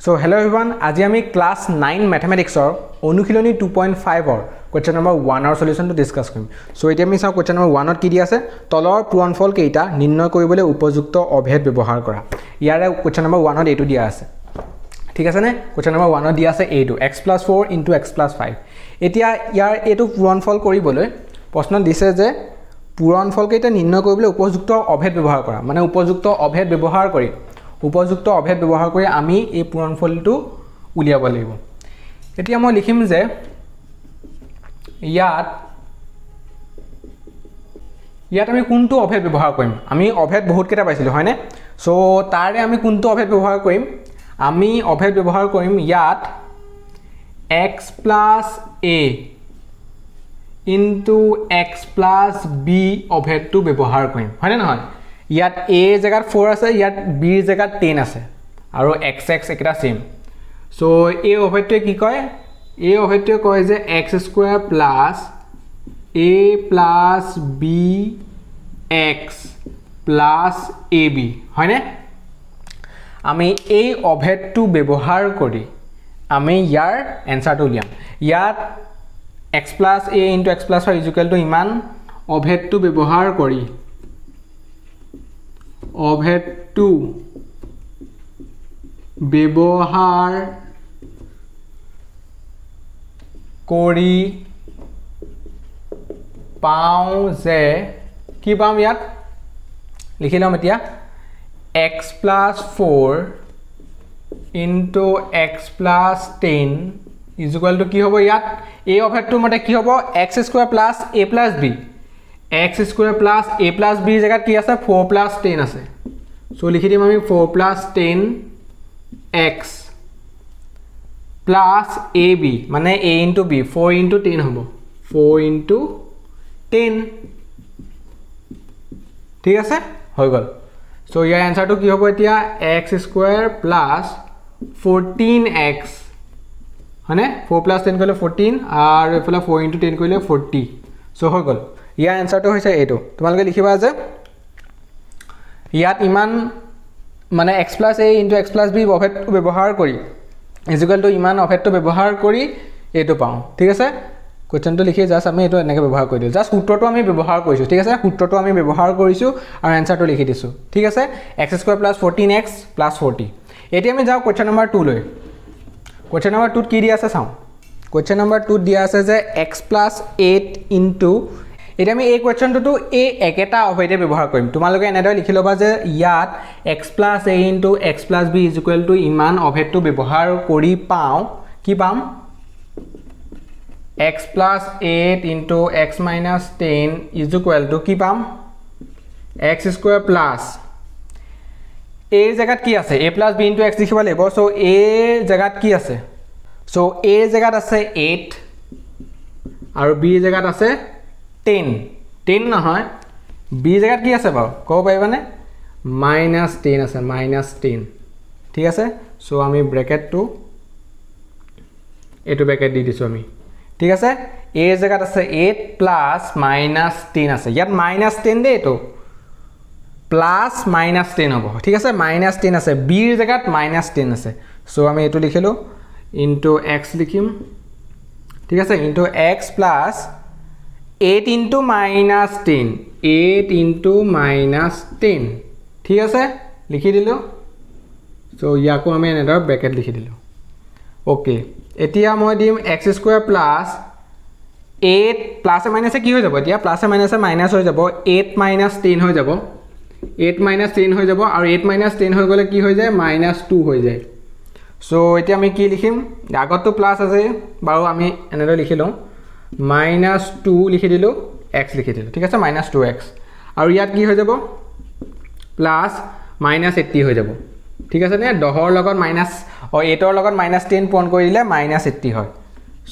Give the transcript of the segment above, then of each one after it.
So hello everyone, আজি আমি class 9 mathematics or অনুশীলনী 2.5 or question number 1 or solution to discuss কৰিম. So এতিয়া আমি চাও question number 1 ত কি দি আছে তলৰ পূৰণফল কেইটা নিৰ্ণয় কৰিবলৈ উপযুক্ত অভেদ ব্যৱহাৰ কৰা. ইয়াৰে question number 1 ত এটো দিয়া আছে. ঠিক আছে নে? question number 1 ত দিয়া আছে a2 x + 4 * x + 5. এতিয়া ইয়াৰ এটো পূৰণফল কৰিবলৈ প্ৰশ্ন দিছে যে পূৰণফল কেইটা নিৰ্ণয় কৰিবলৈ উপযুক্ত অভেদ ব্যৱহাৰ কৰা. মানে উপযুক্ত অভেদ ব্যৱহাৰ কৰি আমি এই পূৰণফলটো উলিয়াব লাগিব. এতিয়া মই লিখিম যে ইয়াত আমি কোনটো অভেদ ব্যৱহাৰ কৰিম. আমি অভেদ বহুত কেইটা পাইছিলো হয়নে? সো তাৰে আমি কোনটো অভেদ ব্যৱহাৰ কৰিম? আমি অভেদ ব্যৱহাৰ কৰিম ইয়াত x + a into x + b অভেদটো ব্যৱহাৰ কৰিম হয়নে নহয়? ইয়াত a জায়গাত 4 আছে, ইয়াত b জায়গাত 10 আছে আৰু x একটা সেম. সো এই অভেদটোৱে কি কয়? এই অভেদটোৱে কয় যে x² + a + bx + ab হয়নে? আমি এই অভেদটো ব্যৱহাৰ কৰি আমি ইয়াৰ এনসাৰটো উলিয়াম. ইয়াত x + a into x + 5 = ইমান অভেদটো ব্যৱহাৰ কৰি পাওঁ যে কি পাম ইয়াত লিখি লম এতিয়া x + 4 into x + 10 = কি হ'ব ইয়াত এই অভেদটোৰ মতে কি হ'ব x² + a + b x² + a + b জায়গাত কি আছে 4 + 10 আছে. সো লিখি দিম আমি 4 + 10x + ab মানে a into b 4 into 10 হ'ব 4 into 10 ঠিক আছে হৈ গল. সো ইয়াৰ এনসাৰটো কি হ'ব এতিয়া x² + 14x হয়নে 4 + 10 কৰিলে 14 আৰু এফালে 4 into 10 কৰিলে 40. সো হৈ গল. ইয়াৰ এনসাৰটো হৈছে এইটো. তোমালোকে লিখিবা যে ইয়াত ইমান মানে x + a into x + b অভেদটো ব্যৱহাৰ কৰি = ইমান অভেদটো ব্যৱহাৰ কৰি এইটো পাওঁ. ঠিক আছে কোৱেশ্চনটো লিখি জাস্ট আমি এইটো এনেকৈ ব্যৱহাৰ কৰি দিওঁ. জাস্ট সূত্ৰটো আমি ব্যৱহাৰ কৰিছোঁ. ঠিক আছে সূত্ৰটো আমি ব্যৱহাৰ কৰিছোঁ আৰু এনসাৰটো লিখি দিছোঁ. ঠিক আছে x² + 14x + 40. এতিয়া আমি যাওঁ কোৱেশ্চন নম্বৰ 2 লৈ. কোৱেশ্চন নম্বৰ 2 ত কি দিয়া আছে চাওঁ. কোৱেশ্চন নম্বৰ 2 ত দিয়া আছে যে x + 8 into এতিয়া আমি এই কোৱেশ্চনটো এই একেটা অভেদে ব্যৱহাৰ কৰিম. তোমালোকে এনেদৰে লিখি ল'বা যে ইয়াত x + a into x + b = ইমান অভেদটো ব্যৱহাৰ কৰি পাওঁ কি পাম x + 8 into x - 10 = কি পাম x² + a জায়গাত কি আছে a + b into x লিখিব লাগিব. সো a জায়গাত কি আছে সো a জায়গাত আছে 8 আৰু b জায়গাত আছে 10 নহয় b জায়গাত কি আছে বাৰু ক'ব পাৰিবানে -10 আছে -10 ঠিক আছে. সো আমি ব্ৰেকেটটো এইটো ব্ৰেকেট দি দিছোঁ আমি. ঠিক আছে a জায়গাত আছে 8 + -10 আছে ইয়াত -10 দে এইটো +-10 হ'ব. ঠিক আছে -10 আছে b জায়গাত -10 আছে. সো আমি এইটো লিখিলো ইনটু x লিখিম. ঠিক আছে ইনটু x + 8 into -10 8 into -10 ঠিক আছে লিখি দিলো. সো ইয়াকো আমি এনেদৰে ব্ৰেকেট লিখি দিলো. ওকে এতিয়া মই দিম x² + 8 প্লাছে মাইনাছে কি হৈ যাব এতিয়া প্লাছে মাইনাছে মাইনাছ হৈ যাব 8 - 10 হৈ যাব 8 - 10 হৈ যাব আৰু 8 - 10 হৈ গ'লে কি হৈ যায় -2 হৈ যায়. সো এতিয়া আমি কি লিখিম আগতটো প্লাছ আছে বাৰু আমি এনেদৰে লিখি লওঁ -2 লিখি দিলোঁ x লিখি দিলোঁ. ঠিক আছে -2x আৰু ইয়াত কি হৈ যাব +-80 হৈ যাব. ঠিক আছে নে 10ৰ লগত 8ৰ লগত -10 পূৰণ কৰি দিলে -80 হয়.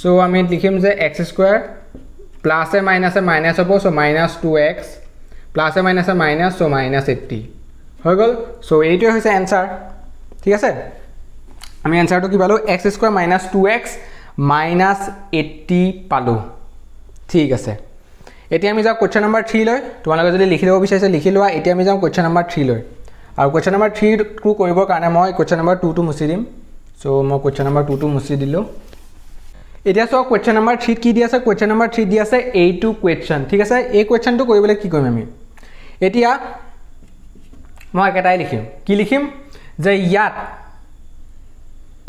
সো আমি লিখিম যে x² প্লাছে মাইনাছে মাইনাছ হ'ব সো -2x প্লাছে মাইনাছে মাইনাছ সো -80 হৈ গ'ল. সো এইটোৱে হৈছে এনসাৰ. ঠিক আছে আমি এনসাৰটো কি পালোঁ x² - 2x -80 পালোঁ. ঠিক আছে এতিয়া আমি যাওঁ কোৱেশ্চন নম্বৰ 3 লৈ. তোমালোকে যদি লিখি ল'ব বিচাৰিছে লিখি লোৱা. এতিয়া আমি যাওঁ কোৱেশ্চন নম্বৰ 3 লৈ আৰু কোৱেশ্চন নম্বৰ 3 টো কৰিবৰ কাৰণে মই কোৱেশ্চন নম্বৰ 2 টো মুছি দিম. সো মই কোৱেশ্চন নম্বৰ 2 টো মুছি দিলো এতিয়া সো কোৱেশ্চন নম্বৰ 3 কি দি আছে কোৱেশ্চন নম্বৰ 3 দি আছে এইটো কোৱেশ্চন ঠিক আছে এই কোৱেশ্চনটো কৰিবলৈ কি কৰিম আমি এতিয়া মই একেটাই লিখিম কি লিখিম যে ইয়াত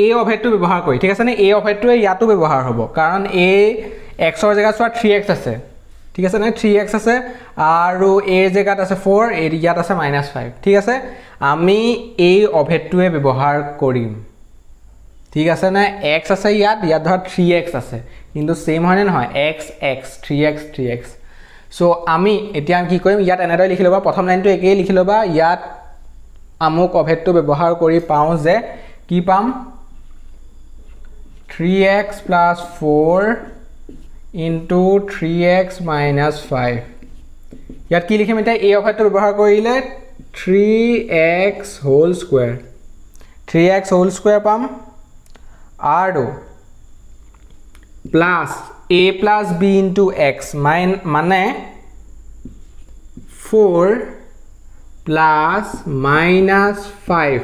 a অভেদটো ব্যৱহাৰ কৰি ঠিক আছে নে a অভেদটোৱে ইয়াতো ব্যৱহাৰ হ'ব কাৰণ a x ৰ জায়গা সোৱা 3x আছে ঠিক আছে নে 3x আছে আৰু a জায়গাত আছে 4 a ইয়াত আছে -5 ঠিক আছে আমি a অভেদটোৱে ব্যৱহাৰ কৰিম ঠিক আছে না x আছে ইয়াত ধৰ 3x আছে কিন্তু সেম হয় না নহয় x x 3x 3x so আমি এতিয়া কি কৰিম ইয়াত এনেদৰে লিখি লবা প্ৰথম লাইনটো একেই লিখি লবা ইয়াত আমুক অভেদটো ব্যৱহাৰ কৰি পাও যে কি পাম 3x plus 4 into 3x minus 5 ইয়াত কি লিখিম এটা a অভেদটো ব্যৱহাৰ কৰিলে 3x whole square 3x whole square পাম আৰু plus a plus b into x মানে 4 plus -5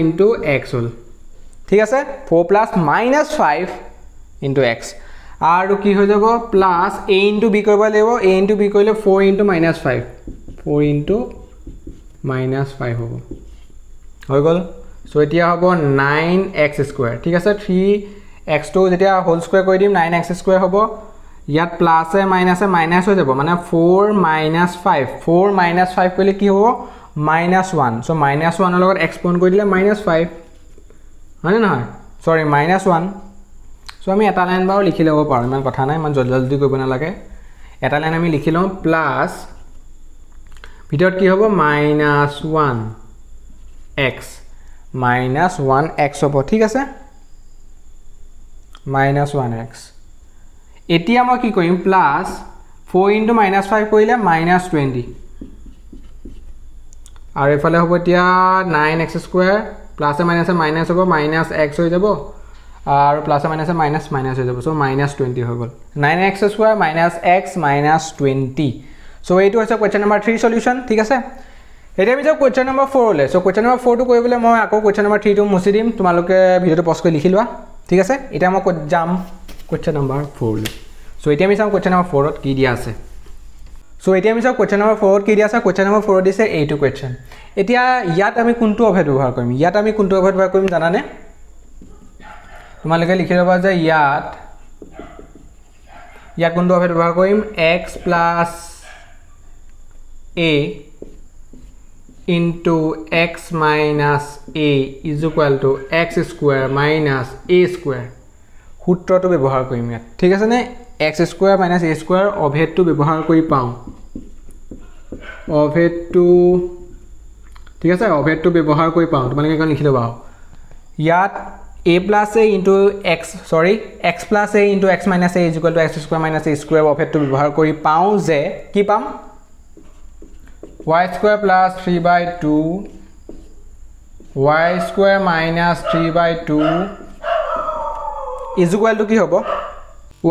into x হল ঠিক আছে 4 plus -5 into x আৰু কি হৈ যাব plus a into b কৰিব লাগিব a into b কৰিলে 4 into -5 4 into -5 হ'ব হৈ গল সো এতিয়া হ'ব 9x স্কয়াৰ ঠিক আছে 3x টো যেতিয়া হোল স্কয়াৰ কৰি দিম 9x স্কয়াৰ হ'ব ইয়াত প্লাস এ মাইনাস হৈ যাব মানে 4 - 5 কৰিলে কি হ'ব -1 সো -1 ৰ লগত এক্সপোন কৰি দিলে -5 হয় না নহয় সৰি -1 সো আমি এটা লাইন বাও লিখি লব পাৰো ইমান কথা নাই মান জলদি কৰিব না লাগে এটা লাইন আমি লিখি লম প্লাস ভিতৰত কি হ'ব -1x হ'ব ঠিক আছে -1x এতিয়া মই কি কৰিম প্লাস 4 into -5 কৰিলে -20 আৰু এফালে হ'ব এতিয়া 9x স্কয়াৰ প্লাস এ মাইনাস হ'ব -x হৈ যাব আৰু প্লাস এ মাইনাস হৈ যাব সো -20 হৈ গল 9x স্কয়াৰ -x -20 সো এইটো হৈছে কোৱেশ্চন নম্বৰ 3 সলিউশন ঠিক আছে এতিয়া আমি যাও কোৱেশ্চন নম্বৰ 4 লে সো কোৱেশ্চন নম্বৰ 4 টো কৰিবলৈ মই আকৌ কোৱেশ্চন নম্বৰ 3 টো মুছি দিম তোমালোকে ভিডিওটো পজ কৰি লিখি লোৱা ঠিক আছে এতিয়া মই যাম কোৱেশ্চন নম্বৰ 4 লে সো এতিয়া আমি চাম কোৱেশ্চন নম্বৰ 4 ত কি দিয়া আছে সো এতিয়া আমি চাম কোৱেশ্চন নম্বৰ 4 ত কি দিয়া আছে কোৱেশ্চন নম্বৰ 4 দিছে এইটো কোৱেশ্চন এতিয়া ইয়াত আমি কোনটো অভেদ ব্যৱহাৰ কৰিম জানানে তোমালোকে লিখি লবা যে ইয়াত কোনটো অভেদ ব্যৱহাৰ কৰিম x plus a into x minus a is equal to x square minus a square সূত্ৰটো ব্যৱহাৰ কৰিম ইয়াত ঠিক আছে নে x square minus a square অভেদটো ব্যৱহাৰ কৰি পাও অভেদটো ঠিক আছে অভেদটো ব্যৱহাৰ কৰি পাও তোমালোকে এখন লিখি লবা ইয়াত a plus a into x plus a into x minus a is equal to x square minus a square অভেদটো ব্যৱহাৰ কৰি পাও যে কি পাম y square plus 3/2 y square minus 3/2 is equal to কি হ'ব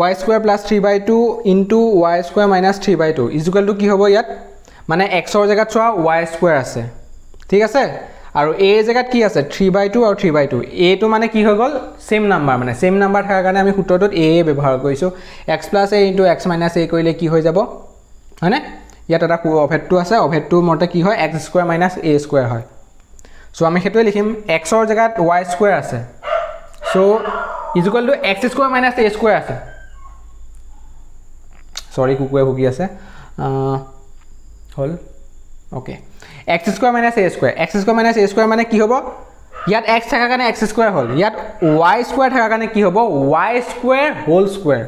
y square plus 3/2 into y square minus 3/2 is equal to কি হ'ব ইয়াত মানে x ৰ জায়গাত চোৱা y square আছে ঠিক আছে আৰু a জায়গাত কি আছে 3/2 আৰু 3/2 a টো মানে কি হৈ গল সেম নাম্বাৰ মানে সেম নাম্বাৰ থাকাৰ কাৰণে আমি সূত্ৰটোত a ব্যৱহাৰ কৰিছো x plus a into x minus a কৰিলে কি হৈ যাব হয়নে ইয়াত এটা অভেদটো আছে অভেদটো মতে কি হয় x square minus a square হয় সো আমি হেতুৱে লিখিম x ৰ জায়গাত y square আছে so is equal to x square minus a square আছে সৰি কুকুৱে ভুগি আছে হল okay x square minus a square মানে কি হ'ব ইয়াত x থাকা কাৰণে x square হল ইয়াত y square থাকা কাৰণে কি হ'ব y square whole square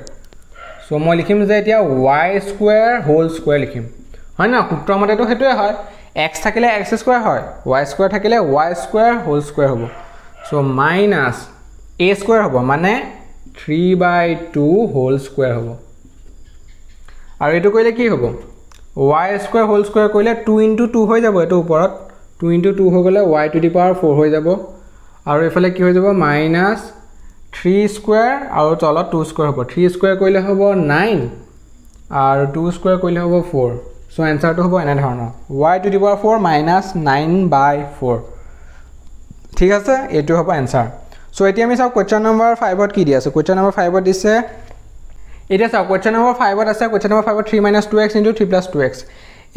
so মই লিখিম যে এতিয়া y square whole square লিখিম হয় না সূত্ৰ মতেটো হেতুৱে হয় x থাকিলে x square হয় y square থাকিলে y square whole square হ'ব সো minus a square হ'ব মানে 3/2 whole square হ'ব আৰু এটো কইলে কি হ'ব y square whole square কইলে 2 into 2 হৈ যাব এটো ওপৰত 2 into 2 হৈ গলে y to the power 4 হৈ যাব আৰু এফালে কি হৈ যাব minus 3 square আৰু তলত 2 square হ'ব 3 square কইলে হ'ব 9 আৰু 2 square কইলে হ'ব 4 সো আনসাৰটো হ'ব এনে ধৰণৰ y to the power 4 minus 9/4 ঠিক আছে এইটো হ'ব এনসাৰ সো এতিয়া আমি চাও কোৱেশ্চন নম্বৰ 5 ত কি দি আছে কোৱেশ্চন নম্বৰ 5 ত দিছে এটা চাও কোৱেশ্চন নম্বৰ 5 ত আছে কোৱেশ্চন নম্বৰ 5 ত 3 - 2x * 3 + 2x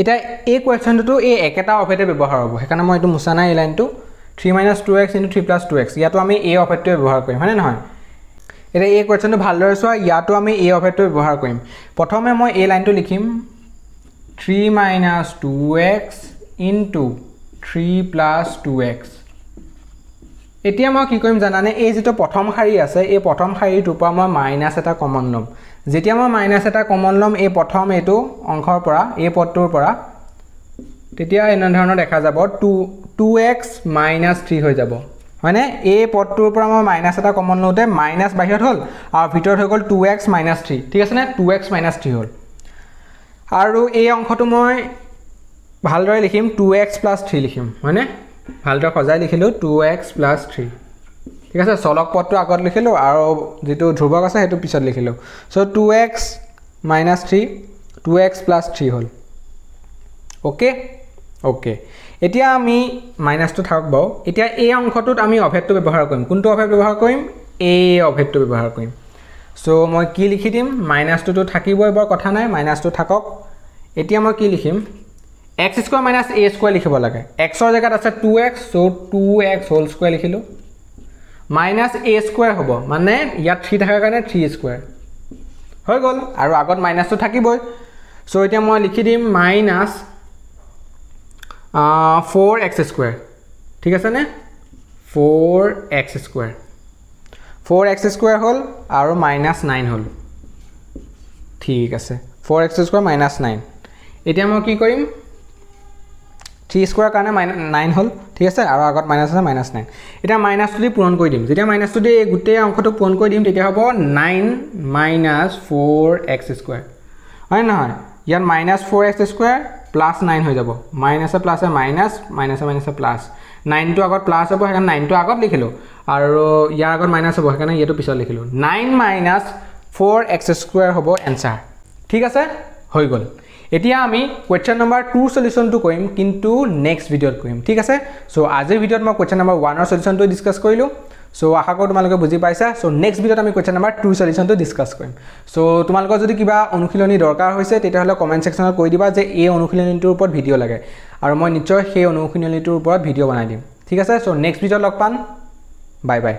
এটা এই কোৱেশ্চনটো এই একেটা অপেটে ব্যৱহাৰ হ'ব হেকাৰণে মই এটো মুছা নাই এই লাইনটো 3 - 2x * 3 + 2x ইয়াতো আমি এই অপেটটো ব্যৱহাৰ কৰিম হয়নে নহয় এটা এই কোৱেশ্চনটো ভালদৰে চোৱা ইয়াতো আমি এই অপেটটো ব্যৱহাৰ কৰিম প্ৰথমে মই এই লাইনটো লিখিম 3 - 2x * 3 + 2x এতিয়া মই কি কৰিম জানানে এই যেটো প্ৰথম শাৰী আছে এই প্ৰথম শাৰীটোৰ পৰা মই মাইনাস এটা কমন লম যেতিয়া মই মাইনাস এটা কমন লম এই প্ৰথম এটো অংশৰ পৰা এই পদটোৰ পৰা তেতিয়া এনে ধৰণৰ দেখা যাব 2x - 3 হৈ যাব মানে এই পদটোৰ পৰা মই মাইনাস এটা কমন লওতে মাইনাস বাহিৰত হ'ল আৰু ভিতৰত হৈ গ'ল 2x - 3 ঠিক আছে নে 2x - 3 হ'ল আৰু এই অংশটো মই ভালদৰে লিখিম 2x + 3 লিখিম হয়নে ভালদৰে সজাই লিখিলো 2x + 3 ঠিক আছে চলক পদটো আগত লিখিলো আৰু যেটো ধ্ৰুবক আছে হেতু পিছত লিখিলো সো 2x - 3 2x + 3 হ'ল ওকে ওকে এতিয়া আমি মাইনাসটো থাকক বাও এতিয়া এই অংশটোত আমি অভেদটো ব্যৱহাৰ কৰিম কোনটো অভেদ ব্যৱহাৰ কৰিম এই অভেদটো ব্যৱহাৰ কৰিম সো মই কি লিখি দিম মাইনাসটো তো থাকিবই বৰ কথা নাই মাইনাসটো থাকক এতিয়া মই কি লিখিম x² - a² লিখিব লাগে x ৰ জায়গাত আছে 2x so 2x whole square লিখিলো -a² হ'ব মানে ইয়াত 3 থাকাৰ কাৰণে 3² হৈ গল আৰু আগত মাইনাসটো থাকিবই সো এতিয়া মই লিখি দিম -4x² ঠিক আছে নে 4x² হ'ল আৰু -9 হ'ল ঠিক আছে 4x² -9 এতিয়া মই কি কৰিম 3² কাৰণে -9 হ'ল ঠিক আছে আৰু আগত মাইনাস আছে -9 এটা মাইনাসটো দি পূৰণ কৰি দিম যেতিয়া মাইনাসটো দি এই গুটে অংকটো পূৰণ কৰি দিম তেতিয়া হ'ব 9 - 4x² হয় নহয় ইয়াত -4x² +9 হৈ যাব মাইনাসে প্লাসে মাইনাস মাইনাসে মাইনাসে প্লাস 9 টো আগত প্লাস হ'ব হেকাৰণে 9 টো আগত লিখিলো আৰু ইয়াৰ আগত মাইনাস হ'ব হেকাৰণে ইটো পিছত লিখিলো 9 - 4x² হ'ব এনসাৰ ঠিক আছে হৈ গল এতিয়া আমি কোৱেশ্চন নম্বৰ 2 সলিউশনটো কৰিম কিন্তু নেক্সট ভিডিওত কৰিম ঠিক আছে সো আজিৰ ভিডিওত মই কোৱেশ্চন নম্বৰ 1 ৰ সলিউশনটো ডিসকাস কৰিলো সো আশা কৰো তোমালোকে বুজি পাইছা সো নেক্সট ভিডিওত আমি কোৱেশ্চন নম্বৰ 2 সলিউশনটো ডিসকাস কৰিম সো তোমালোকৰ যদি কিবা অনুশীলনী দৰকাৰ হৈছে তেতিয়া হলে কমেন্ট সেকশনত কৈ দিবা যে এই অনুশীলনীটোৰ ওপৰত ভিডিও লাগে আৰু মই নিশ্চয় সেই অনুশীলনীটোৰ ওপৰত ভিডিও বনাই দিম ঠিক আছে সো নেক্সট ভিডিওত লগ পাম বাই বাই